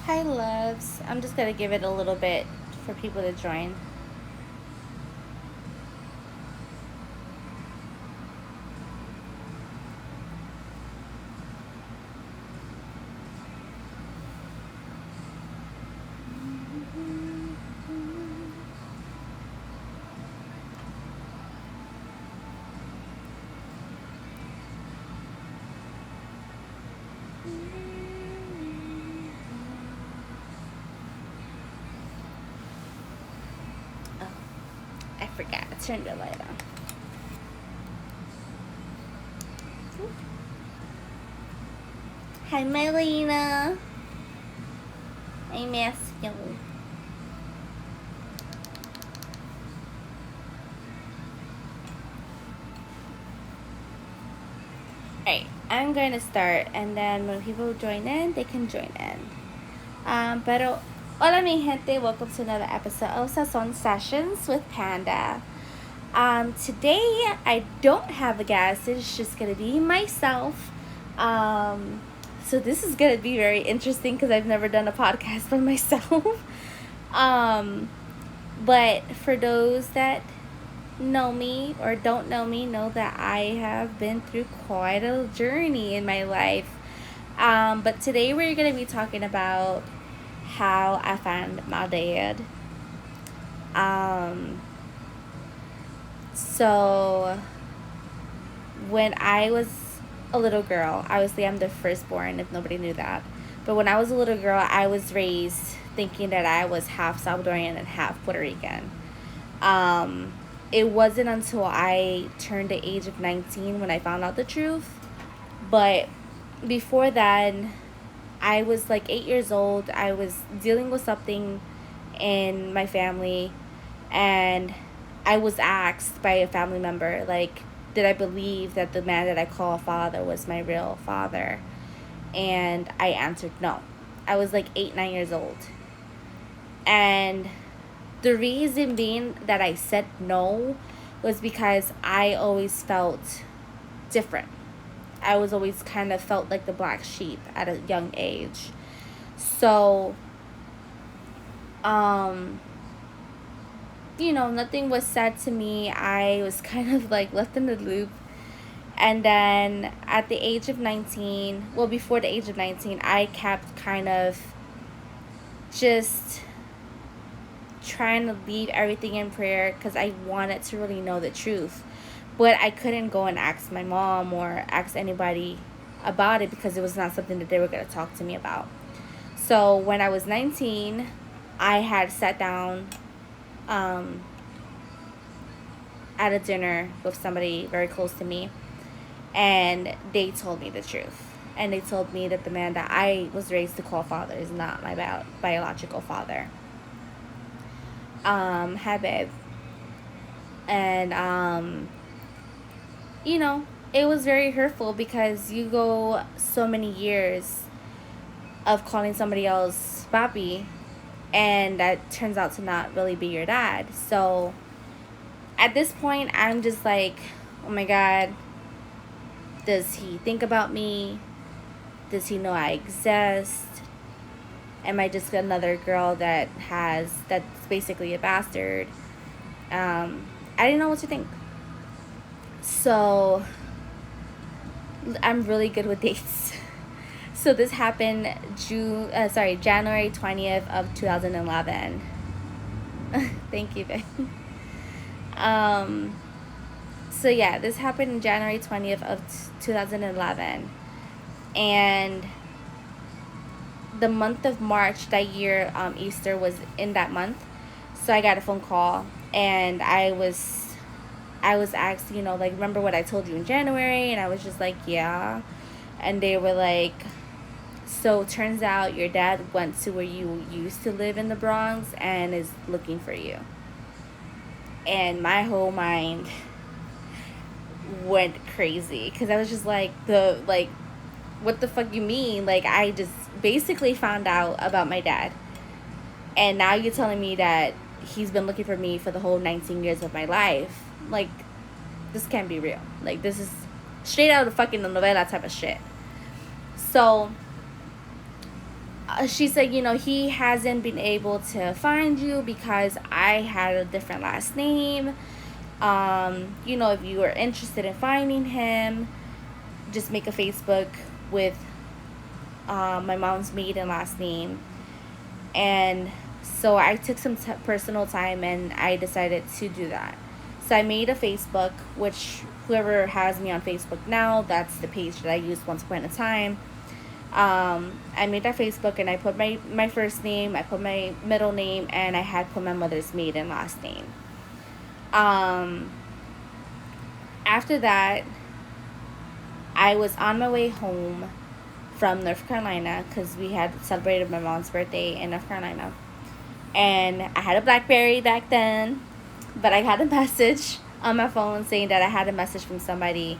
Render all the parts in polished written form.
Hi, loves. I'm just gonna give it a little bit for people to join. Oh, I forgot. I turned the light on. Hi, Melina. I miss you. Alright, I'm going to start, and then when people join in, they can join in. Pero, hola mi gente, welcome to another episode of Sazon Sessions with Panda. Today, I don't have a guest, it's just going to be myself. So this is going to be very interesting because I've never done a podcast by myself. But for those that know me or don't know that I have been through quite a journey in my life. But today we're going to be talking about how I found my dad. So when I was a little girl, obviously I'm the firstborn if nobody knew that. But when I was a little girl, I was raised thinking that I was half Salvadorian and half Puerto Rican. It wasn't until I turned the age of 19 when I found out the truth. But before then, I was like 8 years old. I was dealing with something in my family, and I was asked by a family member, like, did I believe that the man that I call father was my real father? And I answered no. I was like 8, 9 years old. And the reason being that I said no was because I always felt different. I was always kind of felt like the black sheep at a young age. So, nothing was said to me. I was kind of like left in the loop. And then at the age of 19, well, before the age of 19, I kept kind of just trying to leave everything in prayer because I wanted to really know the truth. But I couldn't go and ask my mom or ask anybody about it because it was not something that they were going to talk to me about. So when I was 19, I had sat down at a dinner with somebody very close to me, and they told me the truth. And they told me that the man that I was raised to call father is not my biological father. Habib. And, it was very hurtful because you go so many years of calling somebody else papi, and that turns out to not really be your dad. So at this point, I'm just like, oh my God, does he think about me? Does he know I exist? Am I just another girl that's basically a bastard? I didn't know what to think. So I'm really good with dates. So this happened January 20th of 2011. Thank you, babe. So yeah, this happened in January 20th of 2011. And the month of March that year, Easter was in that month. So I got a phone call, and I was I was asked, like, remember what I told you in January? And I was just like, yeah. And they were like, so turns out your dad went to where you used to live in the Bronx and is looking for you. And my whole mind went crazy because I was just like, what the fuck you mean? Like, I just basically found out about my dad. And now you're telling me that he's been looking for me for the whole 19 years of my life. Like, this can't be real. Like, this is straight out of fucking novela type of shit. So she said, he hasn't been able to find you because I had a different last name. If you are interested in finding him, just make a Facebook with my mom's maiden last name. And so I took some personal time and I decided to do that. So I made a Facebook, which whoever has me on Facebook now, that's the page that I used once upon a time. I made that Facebook and I put my first name, I put my middle name, and I had put my mother's maiden last name. After that, I was on my way home from North Carolina because we had celebrated my mom's birthday in North Carolina. And I had a BlackBerry back then, but I had a message on my phone saying that I had a message from somebody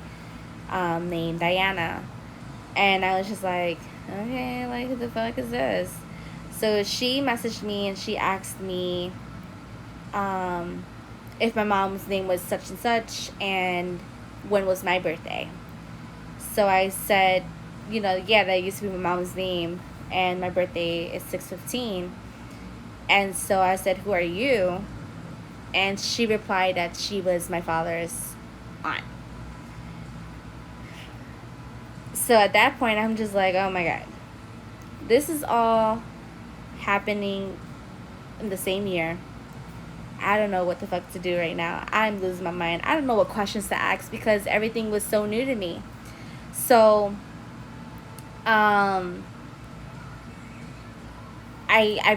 named Diana. And I was just like, okay, like, who the fuck is this? So she messaged me and she asked me if my mom's name was such and such and when was my birthday. So I said, yeah, that used to be my mom's name and my birthday is 6/15. And so I said, who are you? And she replied that she was my father's aunt. So at that point, I'm just like, oh my God. This is all happening in the same year. I don't know what the fuck to do right now. I'm losing my mind. I don't know what questions to ask because everything was so new to me. So, I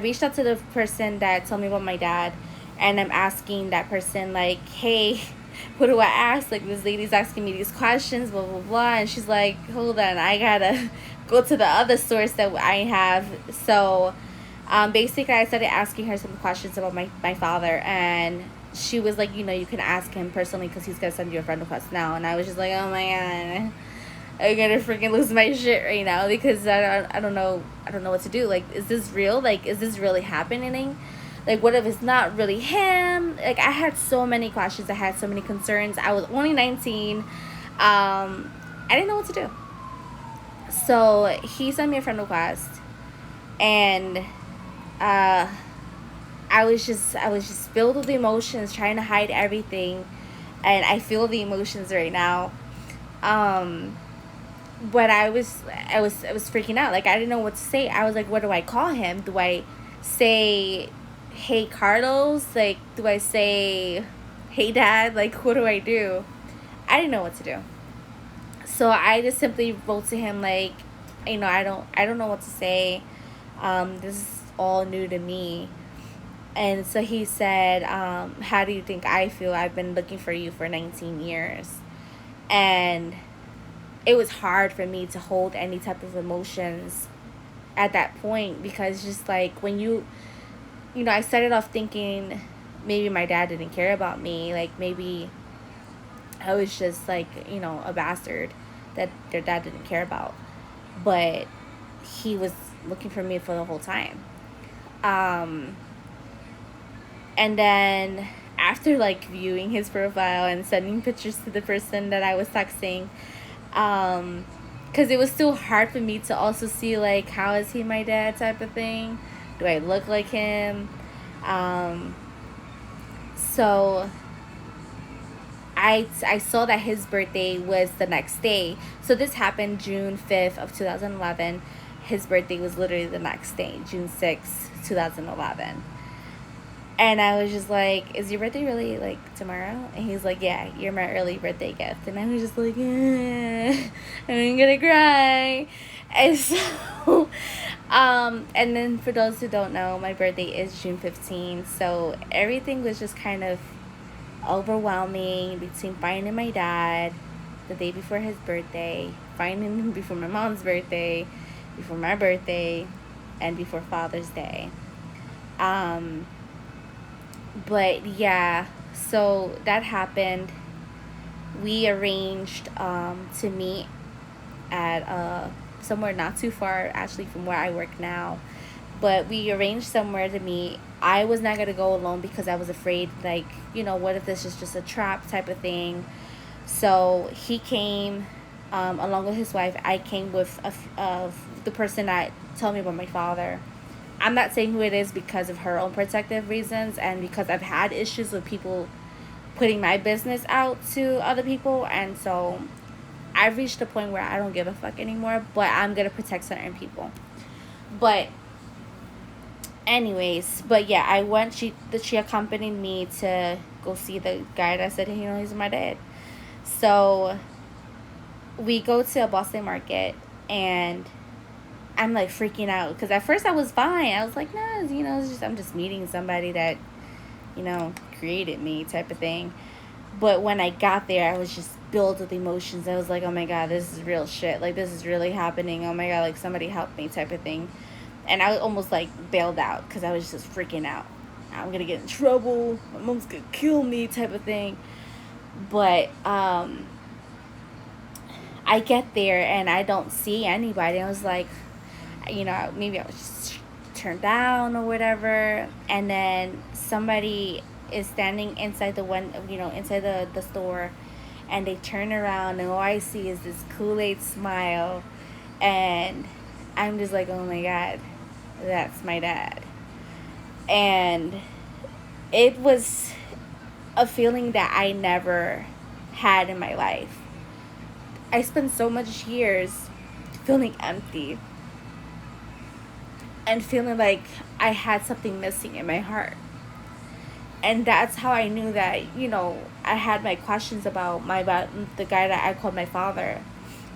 reached out to the person that told me about my dad, and I'm asking that person, like, hey, what do I ask? Like, this lady's asking me these questions, blah, blah, blah. And she's like, hold on, I gotta go to the other source that I have. So, basically, I started asking her some questions about my father, and she was like, you can ask him personally because he's gonna send you a friend request now. And I was just like, oh my God, I'm gonna freaking lose my shit right now because I don't know what to do. Like, is this real? Like, is this really happening? Like, what if it's not really him? Like, I had so many questions. I had so many concerns. I was only 19. I didn't know what to do. So he sent me a friend request, and I was just filled with emotions, trying to hide everything, and I feel the emotions right now. But I was freaking out. Like, I didn't know what to say. I was like, what do I call him? Do I say, hey Carlos? Like, do I say, hey Dad? Like, what do I do? I didn't know what to do. So I just simply wrote to him like, I don't know what to say. This is all new to me. And so he said, how do you think I feel? I've been looking for you for 19 years. And it was hard for me to hold any type of emotions at that point because just like when I started off thinking maybe my dad didn't care about me. Like, maybe I was just like, a bastard that their dad didn't care about. But he was looking for me for the whole time. And then after like viewing his profile and sending pictures to the person that I was texting, because it was still hard for me to also see like, how is he my dad type of thing? Do I look like him? So I saw that his birthday was the next day. So this happened June 5th of 2011. His birthday was literally the next day, June 6th, 2011. And I was just like, is your birthday really, like, tomorrow? And he's like, yeah, you're my early birthday gift. And I was just like, I'm gonna cry. And so, and then for those who don't know, my birthday is June 15th. So everything was just kind of overwhelming between finding my dad the day before his birthday, finding him before my mom's birthday, before my birthday, and before Father's Day. Um, but yeah, so that happened. We arranged to meet at somewhere not too far, actually, from where I work now. But we arranged somewhere to meet. I was not gonna go alone because I was afraid, like, what if this is just a trap type of thing. So he came along with his wife. I came with the person that told me about my father. I'm not saying who it is because of her own protective reasons and because I've had issues with people putting my business out to other people, and so I've reached a point where I don't give a fuck anymore, but I'm gonna protect certain people. But anyways, but yeah, I went. She accompanied me to go see the guy that said he's my dad. So we go to a Boston Market, and I'm like freaking out because at first I was fine. I was like, nah, it's just I'm just meeting somebody that created me type of thing. But when I got there, I was just filled with emotions. I was like, oh my God, this is real shit. Like, this is really happening. Oh my God, like, somebody help me type of thing. And I almost, like, bailed out because I was just freaking out. I'm going to get in trouble. My mom's going to kill me type of thing. But I get there and I don't see anybody. I was like, maybe I was just turned down or whatever. And then somebody is standing inside inside the store, and they turn around and all I see is this Kool-Aid smile, and I'm just like, oh my God, that's my dad. And it was a feeling that I never had in my life. I spent so much years feeling empty and feeling like I had something missing in my heart. And that's how I knew that, I had my questions about the guy that I called my father,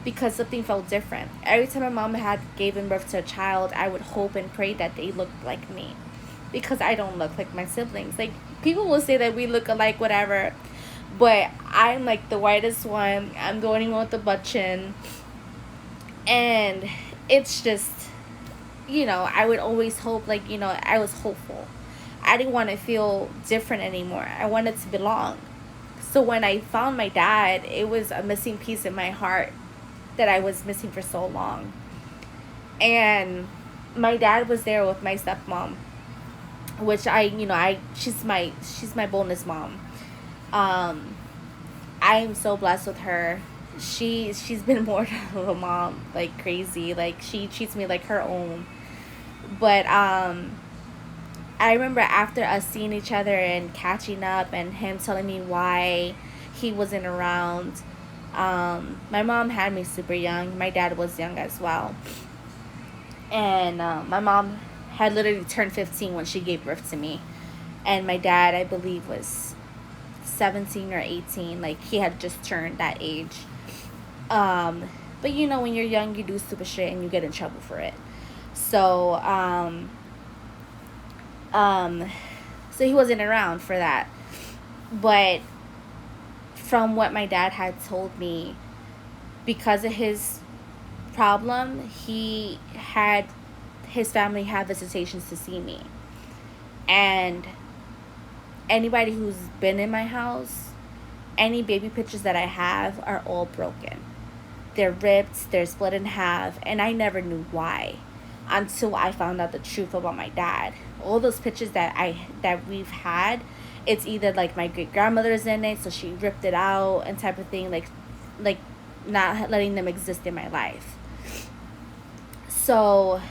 because something felt different. Every time my mom had given birth to a child, I would hope and pray that they looked like me, because I don't look like my siblings. Like, people will say that we look alike, whatever, but I'm like the whitest one. I'm the only one with the butt chin. And it's just, I would always hope, like, I was hopeful. I didn't want to feel different anymore. I wanted to belong. So when I found my dad, it was a missing piece in my heart that I was missing for so long. And my dad was there with my stepmom, which she's my bonus mom. I am so blessed with her. She's been more of a mom, like crazy. Like, she treats me like her own. But I remember after us seeing each other and catching up and him telling me why he wasn't around. My mom had me super young. My dad was young as well. And my mom had literally turned 15 when she gave birth to me. And my dad, I believe, was 17 or 18. Like, he had just turned that age. But when you're young, you do stupid shit and you get in trouble for it. So, so he wasn't around for that. But from what my dad had told me, because of his problem, his family had visitations to see me. And anybody who's been in my house, any baby pictures that I have are all broken. They're ripped, they're split in half, and I never knew why until I found out the truth about my dad. All those pictures that we've had, it's either like my great grandmother's in it, so she ripped it out and type of thing, like not letting them exist in my life. So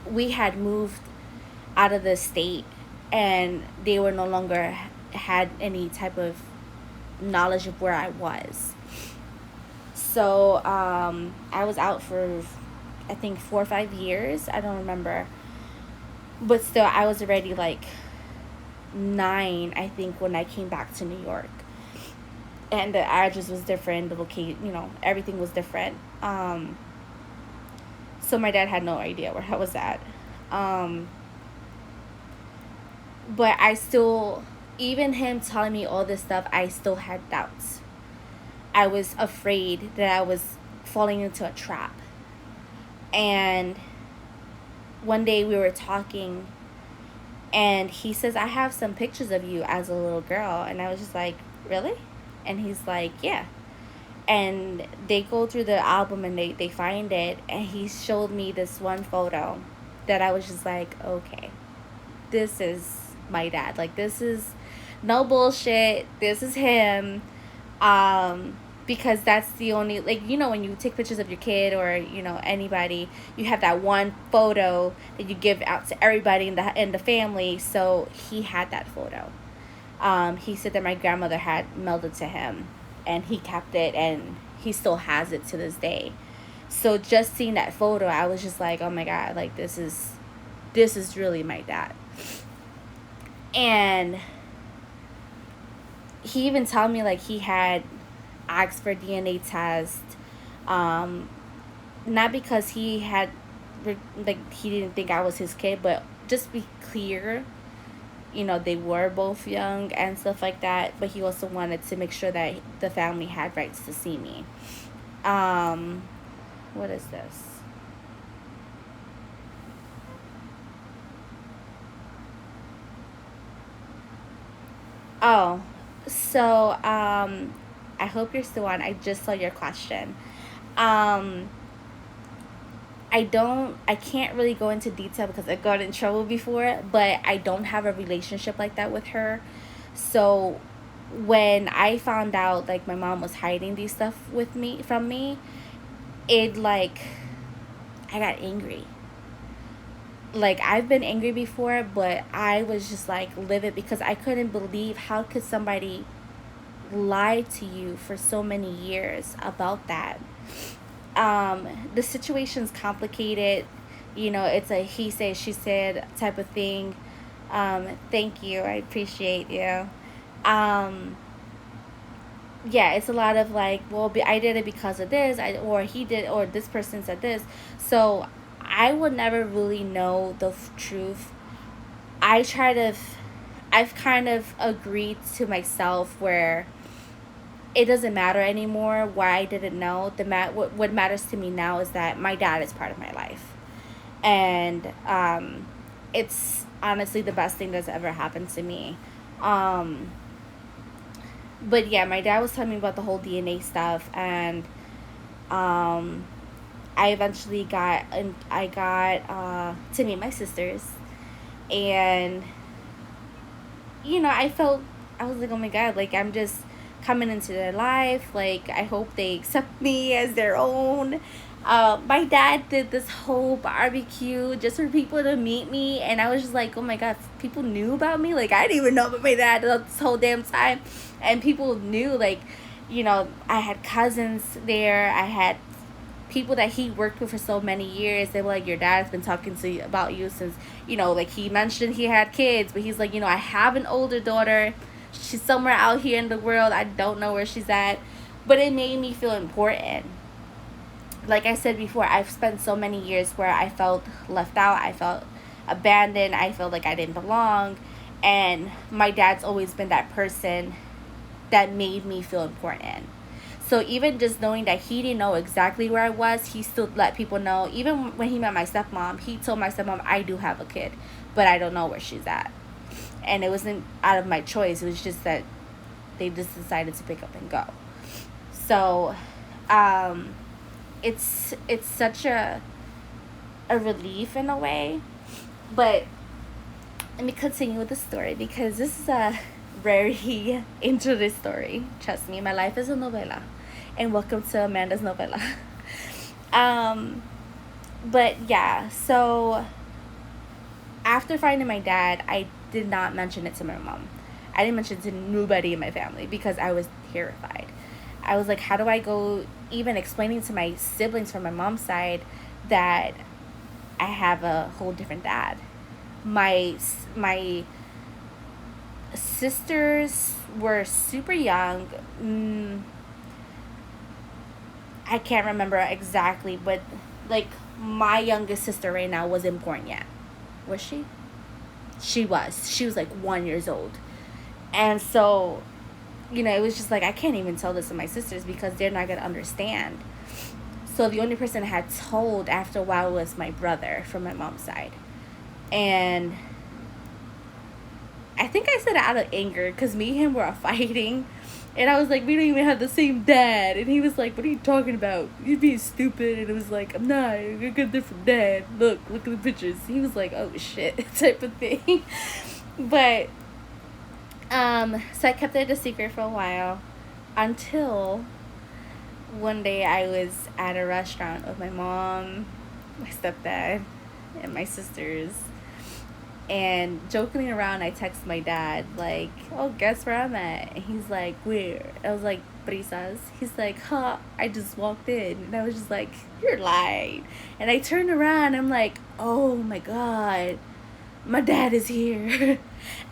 we had moved out of the state, and they were no longer had any type of knowledge of where I was. So I was out for, I think, 4 or 5 years. I don't remember. But still, I was already like 9, I think, when I came back to New York. And the address was different, the location, everything was different. So my dad had no idea where I was at. But I still even him telling me all this stuff, I still had doubts. I was afraid that I was falling into a trap. And one day we were talking, and he says, I have some pictures of you as a little girl. And I was just like, really? And he's like, yeah. And they go through the album and they find it. And he showed me this one photo that I was just like, okay, this is my dad. Like, this is no bullshit. This is him. Because that's the only, like, you know, when you take pictures of your kid or, you know, anybody, you have that one photo that you give out to everybody in the family. So he had that photo. He said that my grandmother had mailed it to him, and he kept it, and he still has it to this day. So just seeing that photo, I was just like, oh my God, like, this is really my dad. And he even told me, like, he had asked for DNA test, not because he had, like, he didn't think I was his kid, but just be clear, you know, they were both young and stuff like that. But he also wanted to make sure that the family had rights to see me. What is this? Oh, so I hope you're still on. I just saw your question. Um, I can't really go into detail because I got in trouble before, but I don't have a relationship like that with her. So when I found out, like, my mom was hiding these stuff from me, it, like, I got angry. Like, I've been angry before, but I was just like livid because I couldn't believe, how could somebody lie to you for so many years about that. The situation's complicated. You know, it's a he said, she said type of thing. Thank you. I appreciate you. Um, yeah, it's a lot of like, well, I did it because of this, or he did, or this person said this. So I would never really know the truth. I try to, I've kind of agreed to myself where it doesn't matter anymore why I didn't know. What matters to me now is that my dad is part of my life, and it's honestly the best thing that's ever happened to me. Um, but yeah, my dad was telling me about the whole DNA stuff, and um, I eventually got to meet my sisters, and I was like, oh my God, like, I'm just coming into their life. Like, I hope they accept me as their own. My dad did this whole barbecue just for people to meet me, and I was just like, oh my God, people knew about me. Like, I didn't even know about my dad this whole damn time, and people knew. Like, I had cousins there. I had people that he worked with for so many years. They were like, your dad's been talking to you about you since, like, he mentioned he had kids, but he's like, I have an older daughter. She's somewhere out here in the world. I don't know where she's at. But it made me feel important. Like I said before, I've spent so many years where I felt left out. I felt abandoned. I felt like I didn't belong. And my dad's always been that person that made me feel important. So even just knowing that he didn't know exactly where I was, he still let people know. Even when he met my stepmom, he told my stepmom, I do have a kid, but I don't know where she's at. And it wasn't out of my choice. It was just that they just decided to pick up and go. So it's such a relief in a way. But let me continue with the story, because this is a very interesting story. Trust me, my life is a novela. And welcome to Amanda's novela. But yeah, so after finding my dad, I did not mention it to my mom. I didn't mention it to nobody in my family because I was terrified. I was like, how do I go even explaining to my siblings from my mom's side that I have a whole different dad? My sisters were super young. I can't remember exactly, but like, my youngest sister right now wasn't born yet. Was she? She was like 1 year old. And so, it was just like, I can't even tell this to my sisters because they're not going to understand. So the only person I had told after a while was my brother from my mom's side. And I think I said it out of anger because me and him were fighting. And I was like, we don't even have the same dad. And he was like, what are you talking about? You're being stupid. And it was like, I'm not. I got a different dad. Look at the pictures. He was like, oh, shit, type of thing. But, so I kept it a secret for a while until one day I was at a restaurant with my mom, my stepdad, and my sisters. And joking around, I text my dad, like, oh, guess where I'm at? And he's like, where? I was like, Brisas. He's like, huh, I just walked in. And I was just like, you're lying. And I turned around, I'm like, oh my God, my dad is here.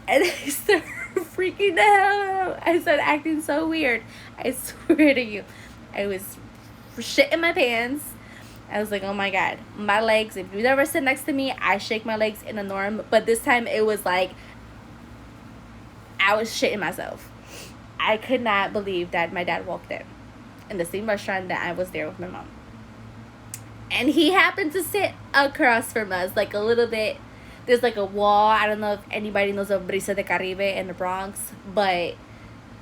And I started freaking the hell out. I started acting so weird. I swear to you. I was shitting my pants. I was like, oh my God, my legs. If you ever sit next to me, I shake my legs in the norm. But this time it was like I was shitting myself. I could not believe that my dad walked in the same restaurant that I was there with my mom. And he happened to sit across from us, like a little bit. There's like a wall. I don't know if anybody knows of Brisa de Caribe in the Bronx, but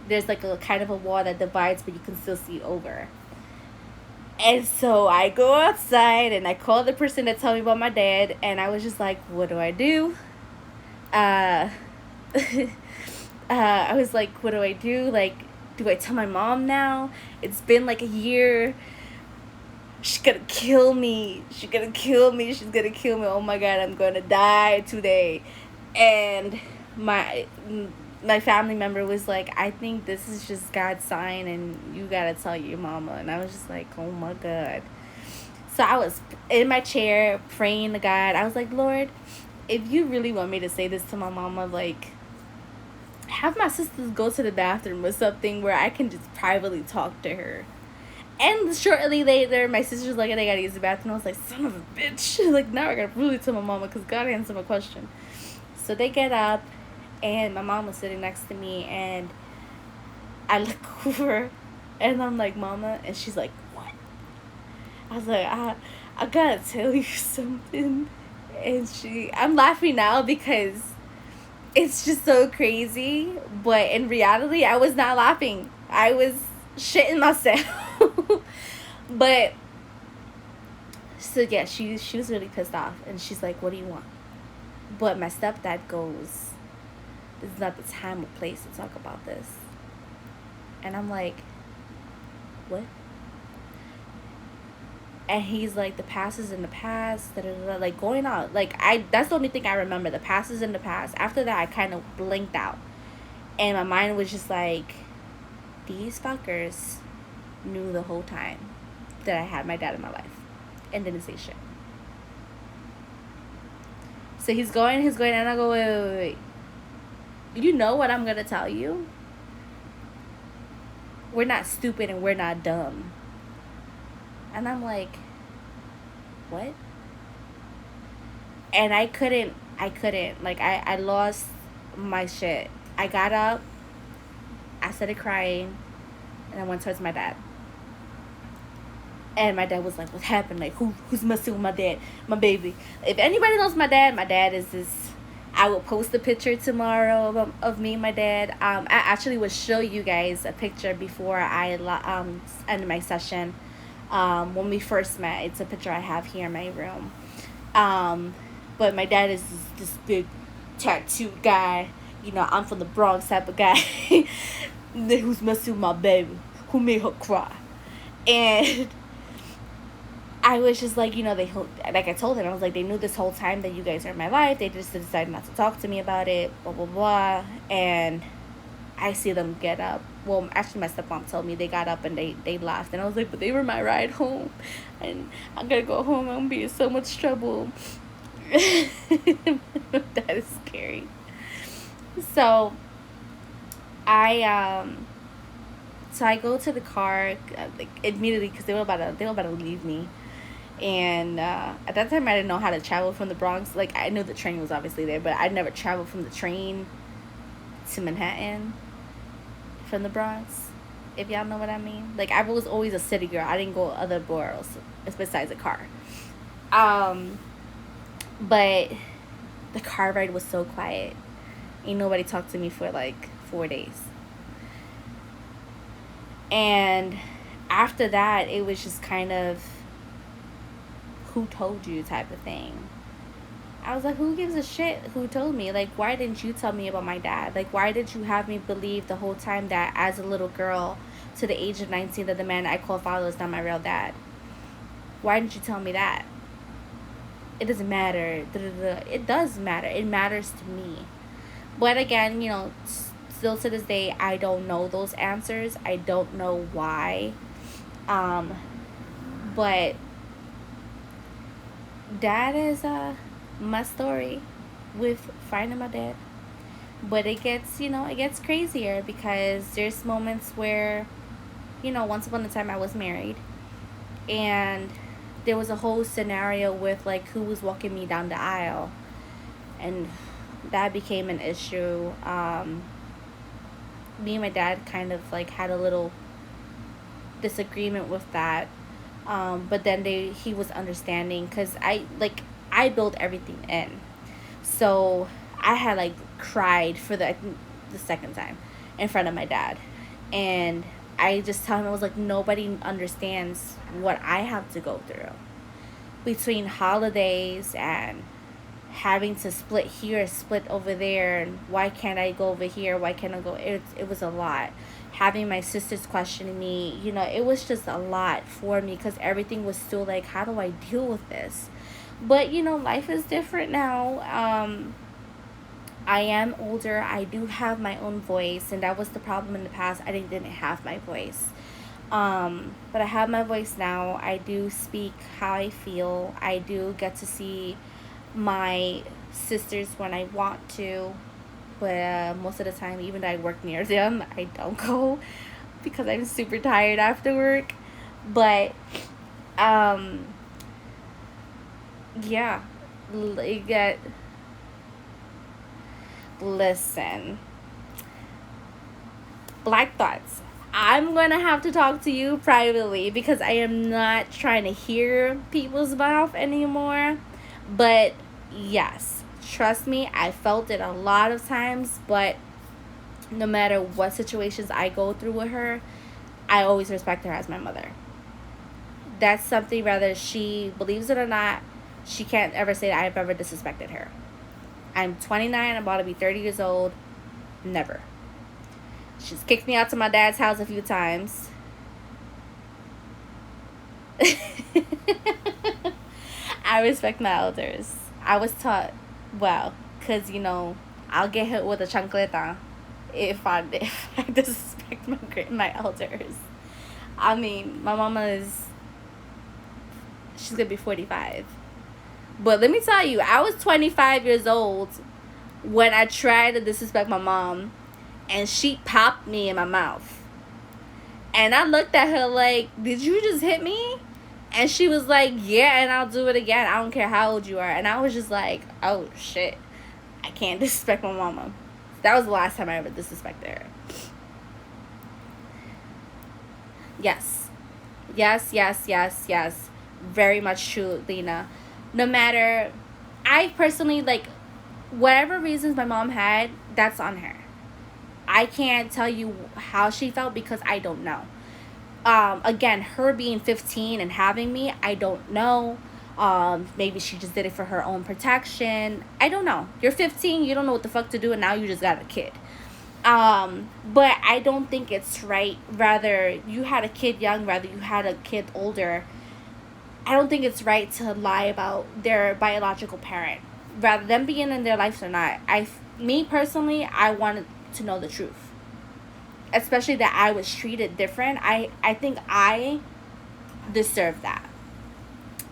there's like a kind of a wall that divides, but you can still see over. And so I go outside and I call the person that told me about my dad, and I was just like, what do I do? I was like, what do I do? Like, do I tell my mom now? It's been like a year. She's gonna kill me. She's gonna kill me. Oh my God, I'm gonna die today. And my family member was like, I think this is just God's sign and you gotta tell your mama. And I was just like, oh my God. So I was in my chair praying to God. I was like, Lord, if you really want me to say this to my mama, like, have my sisters go to the bathroom or something where I can just privately talk to her. And shortly later, my sister's like, I gotta use the bathroom. I was like, son of a bitch. Like, now I gotta really tell my mama because God answered my question. So they get up. And my mom was sitting next to me, and I look over, and I'm like, Mama, and she's like, what? I was like, I gotta tell you something. And I'm laughing now because it's just so crazy, but in reality, I was not laughing. I was shitting myself. But, so yeah, she was really pissed off, and she's like, what do you want? But my stepdad goes, this is not the time or place to talk about this. And I'm like, what? And he's like, the past is in the past, like going out. Like, that's the only thing I remember. The past is in the past. After that, I kind of blinked out. And my mind was just like, these fuckers knew the whole time that I had my dad in my life and didn't say shit. So he's going, and I go, wait. You know what I'm going to tell you? We're not stupid and we're not dumb. And I'm like, what? And I couldn't. Like, I lost my shit. I got up. I started crying. And I went towards my dad. And my dad was like, what happened? Like, who's messing with my dad? My baby. If anybody knows my dad is this. I will post a picture tomorrow of me and my dad. I actually will show you guys a picture before I end my session. When we first met, it's a picture I have here in my room. But my dad is this big tattooed guy. You know, I'm from the Bronx type of guy. Who's messing with my baby? Who made her cry? And I was just like, like I told him, I was like, they knew this whole time that you guys are in my life. They just decided not to talk to me about it, blah, blah, blah. And I see them get up. Well, actually, my stepmom told me they got up and they left. And I was like, but they were my ride home. And I'm going to go home. I'm going to be in so much trouble. That is scary. So I go to the car like immediately because they were about to leave me. And at that time I didn't know how to travel from the Bronx. Like, I knew the train was obviously there, but I'd never traveled from the train to Manhattan from the Bronx, if y'all know what I mean. Like, I was always a city girl. I didn't go other boroughs besides a car. But the car ride was so quiet. Ain't nobody talked to me for like 4 days. And after that, it was just kind of, who told you type of thing. I was like, who gives a shit who told me? Like, why didn't you tell me about my dad? Like, why did you have me believe the whole time that as a little girl to the age of 19 that the man I call father is not my real dad? Why didn't you tell me that? It doesn't matter. It does matter. It matters to me. But again, you know, still to this day, I don't know those answers. I don't know why. But that is my story with finding my dad. But it gets, you know, it gets crazier because there's moments where, you know, once upon a time I was married, and there was a whole scenario with like who was walking me down the aisle, and that became an issue. Me and my dad kind of like had a little disagreement with that, but then he was understanding because I built everything in, so I had like cried for the second time in front of my dad, and I just tell him, I was like, nobody understands what I have to go through between holidays and having to split here, split over there, and why can't I go over here? Why can't I go? It was a lot. Having my sisters questioning me, you know, it was just a lot for me because everything was still like, how do I deal with this? But, you know, life is different now. I am older. I do have my own voice, and that was the problem in the past. I didn't have my voice. But I have my voice now. I do speak how I feel. I do get to see my sisters when I want to, but most of the time, even though I work near them, I don't go because I'm super tired after work. But yeah, listen, Black Thoughts, I'm gonna have to talk to you privately because I am not trying to hear people's mouth anymore. But yes, trust me, I felt it a lot of times, but no matter what situations I go through with her, I always respect her as my mother. That's something, whether she believes it or not, she can't ever say that I've ever disrespected her. I'm 29, I'm about to be 30 years old. Never. She's kicked me out to my dad's house a few times. I respect my elders. I was taught well, because, you know, I'll get hit with a chancleta if I disrespect my elders. I mean, my mama she's going to be 45. But let me tell you, I was 25 years old when I tried to disrespect my mom, and she popped me in my mouth. And I looked at her like, did you just hit me? And she was like, yeah, and I'll do it again. I don't care how old you are. And I was just like, oh, shit. I can't disrespect my mama. That was the last time I ever disrespected her. Yes. Yes. Very much true, Lena. No matter, I personally, like, whatever reasons my mom had, that's on her. I can't tell you how she felt because I don't know. Again, her being 15 and having me, I don't know. Maybe she just did it for her own protection. I don't know. You're 15, you don't know what the fuck to do, and now you just got a kid. But I don't think it's right. Rather, you had a kid young, rather you had a kid older. I don't think it's right to lie about their biological parent, rather them being in their lives or not. Me personally, I wanted to know the truth, especially that I was treated different. I think I deserve that.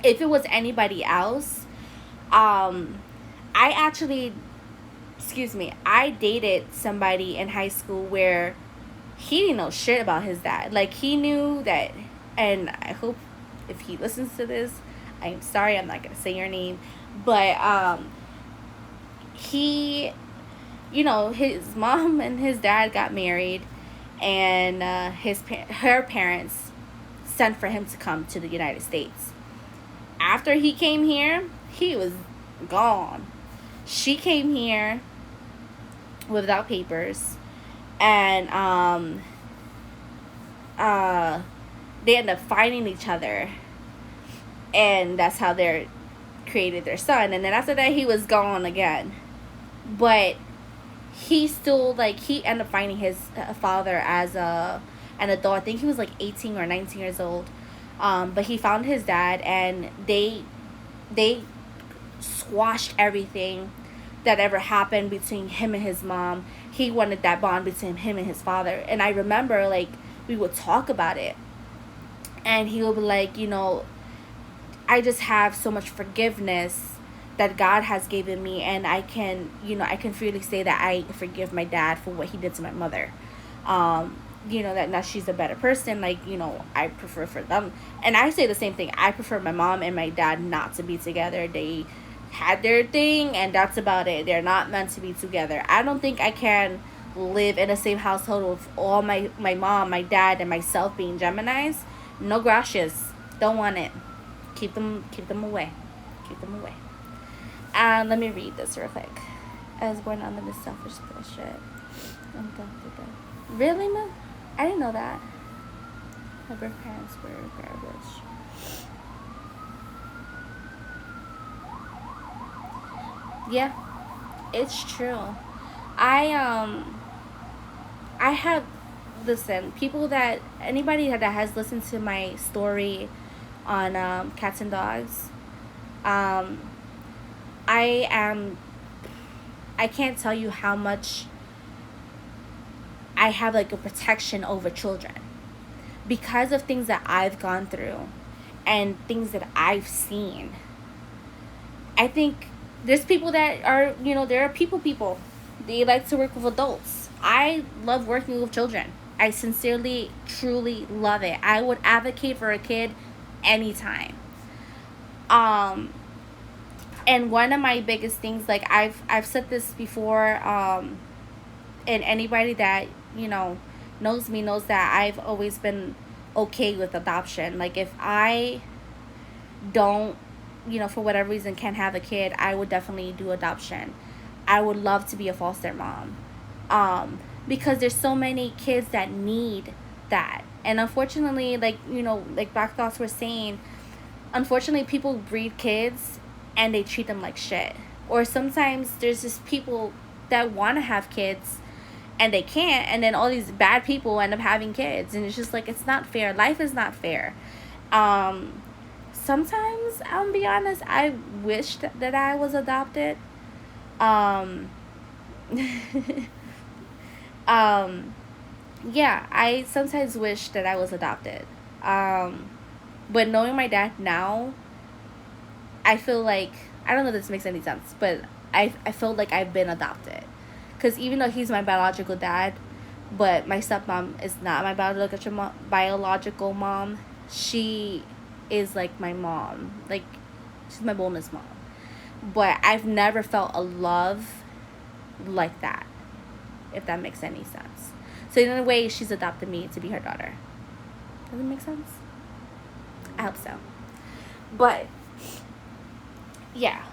If it was anybody else, I dated somebody in high school where he didn't know shit about his dad. Like, he knew that, and I hope if he listens to this, I'm sorry, I'm not gonna say your name, but he his mom and his dad got married, and her parents sent for him to come to the United States. After he came here, he was gone. She came here without papers, and they end up finding each other, and that's how they created their son. And then after that, he was gone again. But he still, like, he ended up finding his father as an adult. I think he was like 18 or 19 years old. But he found his dad, and they squashed everything that ever happened between him and his mom. He wanted that bond between him and his father. And I remember, like, we would talk about it, and he would be like, I just have so much forgiveness that God has given me, and I can freely say that I forgive my dad for what he did to my mother. That now she's a better person. Like, I prefer for them, and I say the same thing. I prefer my mom and my dad not to be together. They had their thing, and that's about it. They're not meant to be together. I don't think I can live in the same household with all my mom, my dad, and myself being Geminis. No gracias. Don't want it. Keep them away. Keep them away. And let me read this real quick. I was born under this selfish bullshit. Really, man? I didn't know that. My birth parents were garbage. Yeah, it's true. I have, listen, anybody that has listened to my story on cats and dogs, I can't tell you how much I have, like, a protection over children because of things that I've gone through and things that I've seen. I think there's people that are, there are people. They like to work with adults. I love working with children. I sincerely, truly love it. I would advocate for a kid anytime. And one of my biggest things, like, I've said this before, and anybody that, knows me knows that I've always been okay with adoption. Like, if I don't, for whatever reason can't have a kid, I would definitely do adoption. I would love to be a foster mom. Because there's so many kids that need that. And unfortunately, like, like Black Thoughts were saying, unfortunately people breed kids and they treat them like shit. Or sometimes there's just people that want to have kids and they can't, and then all these bad people end up having kids, and it's just like, it's not fair. Life is not fair. Sometimes, I'll be honest, I wished that I was adopted. Yeah, I sometimes wish that I was adopted. But knowing my dad now, I feel like, I don't know if this makes any sense, but I feel like I've been adopted. Because even though he's my biological dad, but my stepmom is not my biological mom, she is like my mom. Like, she's my bonus mom. But I've never felt a love like that, if that makes any sense. So in a way, she's adopted me to be her daughter. Does it make sense? I hope so. But yeah,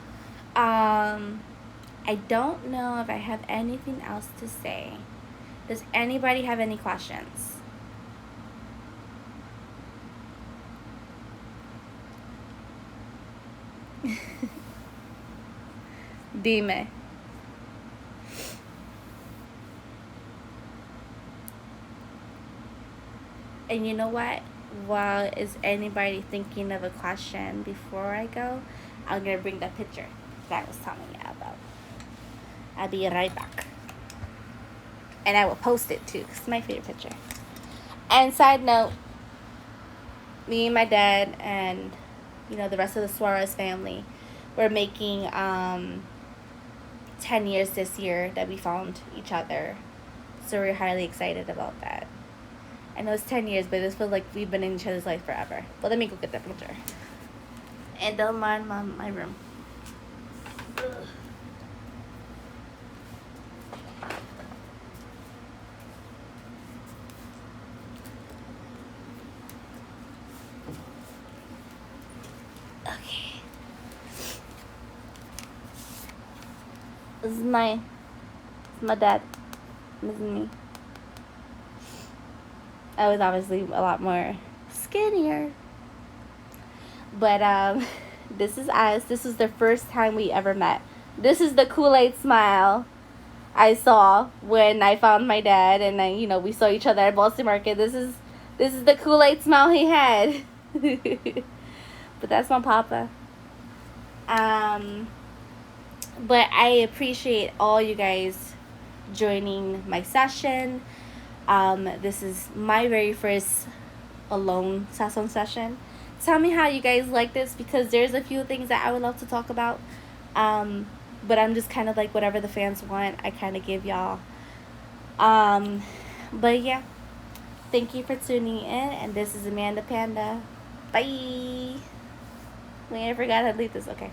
I don't know if I have anything else to say. Does anybody have any questions? Dime. And you know what? While is anybody thinking of a question before I go, I'm going to bring that picture that I was telling you about. I'll be right back. And I will post it too, 'cause it's my favorite picture. And side note, me and my dad and, the rest of the Suarez family, we're making 10 years this year that we found each other. So we're highly excited about that. I know it's 10 years, but it feels like we've been in each other's life forever. But let me go get that picture. And don't mind my room. Ugh. This is my dad. This is me. I was obviously a lot more skinnier. But this is us. This is the first time we ever met. This is the Kool-Aid smile I saw when I found my dad, and then we saw each other at Boston Market. This is the Kool-Aid smile he had. But that's my papa. But I appreciate all you guys joining my session. This is my very first alone session session. Tell me how you guys like this, because there's a few things that I would love to talk about. But I'm just kind of like whatever the fans want, I kind of give y'all. But yeah, thank you for tuning in, and this is Amanda Panda. Bye. Wait, I forgot to leave this. Okay.